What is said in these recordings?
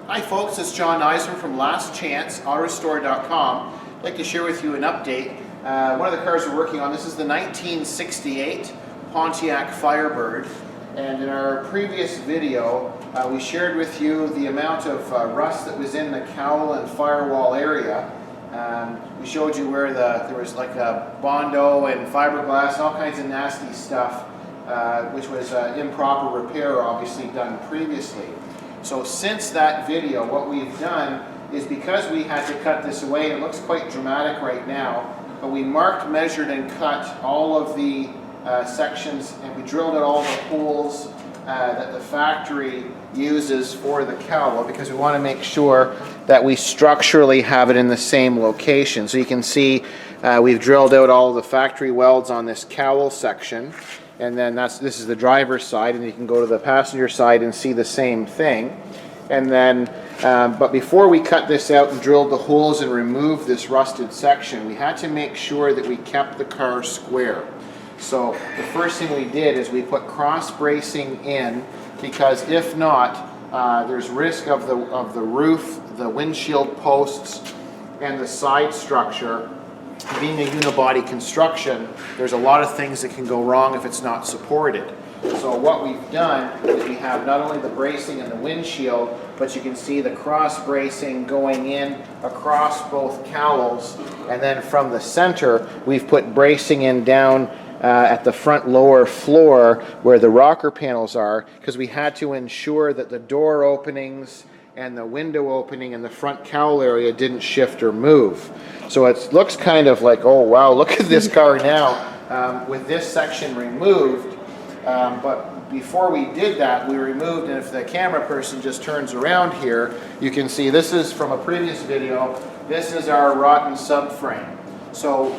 Hi folks, it's John Nizman from lastchanceautorestore.com. I'd like to share with you an update. One of the cars we're working on, this is the 1968 Pontiac Firebird. And in our previous video, we shared with you the amount of rust that was in the Cowl and Firewall area. We showed you where there was like a Bondo and fiberglass and all kinds of nasty stuff, which was improper repair obviously done previously. So since that video, what we've done is, because we had to cut this away, and it looks quite dramatic right now, but we marked, measured, and cut all of the sections, and we drilled out all the holes that the factory uses for the cowl, because we want to make sure that we structurally have it in the same location. So you can see we've drilled out all the factory welds on this cowl section. And then this is the driver's side, and you can go to the passenger side and see the same thing. And then, but before we cut this out and drilled the holes and removed this rusted section, we had to make sure that we kept the car square. So the first thing we did is we put cross bracing in, because if not, there's risk of the roof, the windshield posts, and the side structure. Being a unibody construction, there's a lot of things that can go wrong if it's not supported. So what we've done is we have not only the bracing and the windshield, but you can see the cross bracing going in across both cowls, and then from the center we've put bracing in down at the front lower floor where the rocker panels are, because we had to ensure that the door openings and the window opening in the front cowl area didn't shift or move. So it looks kind of like, oh wow, look at this car now with this section removed. But before we did that, we removed, and if the camera person just turns around here, you can see this is from a previous video. This is our rotten subframe. So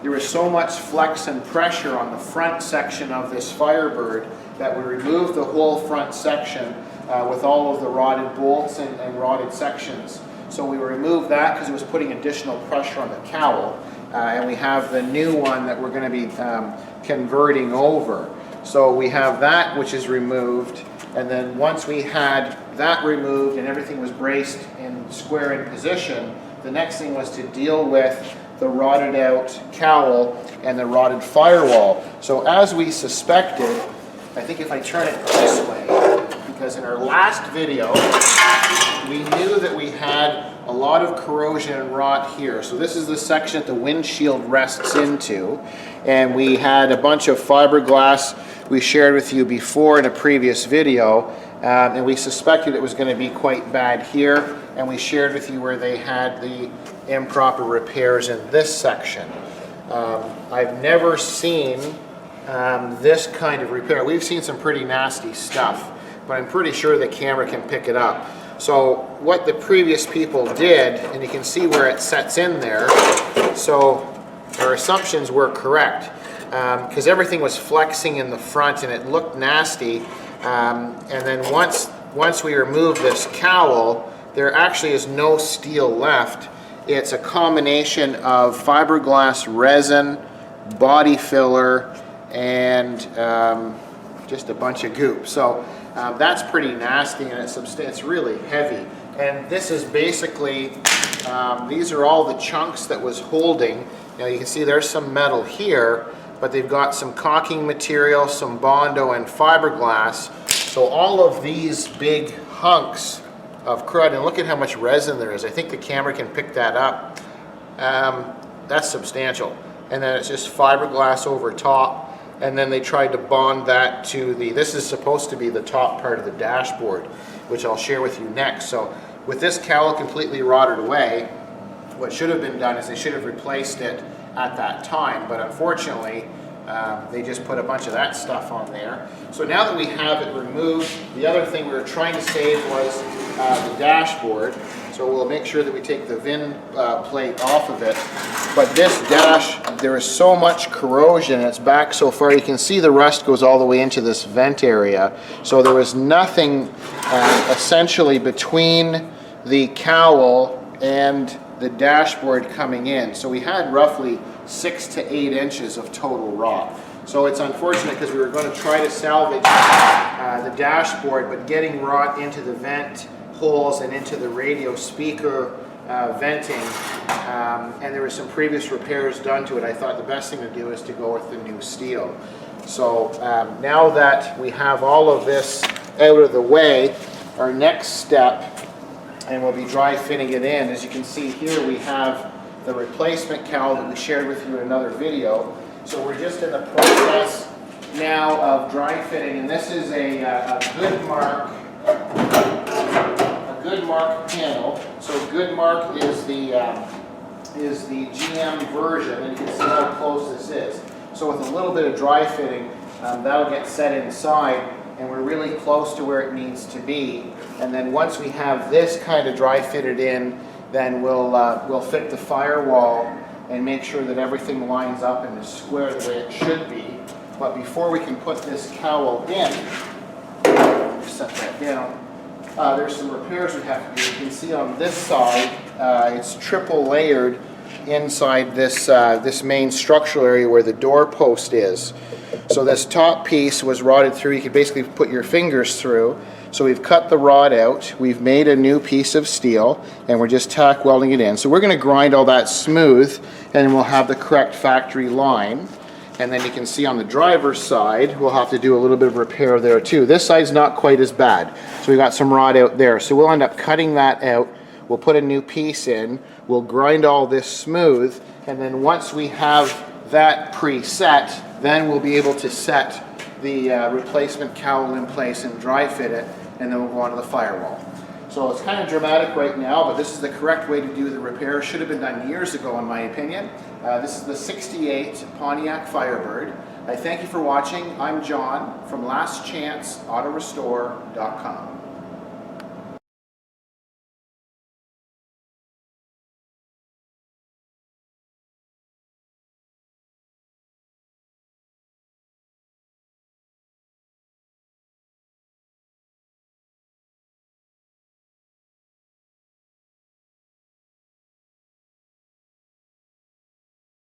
there was so much flex and pressure on the front section of this Firebird that we removed the whole front section with all of the rotted bolts and rotted sections. So we removed that because it was putting additional pressure on the cowl, and we have the new one that we're going to be converting over. So we have that, which is removed, and then once we had that removed and everything was braced in square in position, the next thing was to deal with the rotted out cowl and the rotted firewall. So as we suspected, I think if I turn it this way, because in our last video we knew that we had a lot of corrosion and rot here. So this is the section that the windshield rests into, and we had a bunch of fiberglass we shared with you before in a previous video, and we suspected it was going to be quite bad here, and we shared with you where they had the improper repairs in this section. I've never seen this kind of repair. We've seen some pretty nasty stuff, but I'm pretty sure the camera can pick it up. So what the previous people did, and you can see where it sets in there, so our assumptions were correct, because everything was flexing in the front and it looked nasty, and then once we remove this cowl, there actually is no steel left. It's a combination of fiberglass resin, body filler, and just a bunch of goop. So that's pretty nasty, and it's really heavy. And this is basically, these are all the chunks that was holding. Now you can see there's some metal here, but they've got some caulking material, some Bondo, and fiberglass. So all of these big hunks of crud, and look at how much resin there is. I think the camera can pick that up. That's substantial. And then it's just fiberglass over top. And then they tried to bond that to this is supposed to be the top part of the dashboard, which I'll share with you next. So with this cowl completely rotted away, what should have been done is they should have replaced it at that time, but unfortunately they just put a bunch of that stuff on there. So now that we have it removed, the other thing we were trying to save was the dashboard. So we'll make sure that we take the VIN plate off of it. But this dash, there is so much corrosion, it's back so far. You can see the rust goes all the way into this vent area. So there was nothing essentially between the cowl and the dashboard coming in. So we had roughly 6 to 8 inches of total rot. So it's unfortunate because we were going to try to salvage the dashboard, but getting rot into the vent holes and into the radio speaker venting, and there were some previous repairs done to it. I thought the best thing to do is to go with the new steel. So now that we have all of this out of the way, our next step, and we'll be dry fitting it in. As you can see here, we have the replacement cowl that we shared with you in another video. So we're just in the process now of dry fitting, and this is a good mark panel. So good mark is the GM version, and you can see how close this is. So with a little bit of dry fitting, that'll get set inside, and we're really close to where it needs to be. And then once we have this kind of dry fitted in, then we'll fit the firewall and make sure that everything lines up and is square the way it should be. But before we can put this cowl in, set that down, there's some repairs we have to do. You can see on this side, it's triple layered inside this, this main structural area where the door post is. So this top piece was rotted through. You could basically put your fingers through. So we've cut the rod out, we've made a new piece of steel, and we're just tack welding it in. So we're going to grind all that smooth, and we'll have the correct factory line. And then you can see on the driver's side, we'll have to do a little bit of repair there too. This side's not quite as bad. So we got some rod out there. So we'll end up cutting that out. We'll put a new piece in. We'll grind all this smooth. And then once we have that preset, then we'll be able to set the replacement cowl in place and dry fit it. And then we'll go on to the firewall. So it's kind of dramatic right now, but this is the correct way to do the repair. Should have been done years ago, in my opinion. This is the 68 Pontiac Firebird. I thank you for watching. I'm John from lastchanceautorestore.com.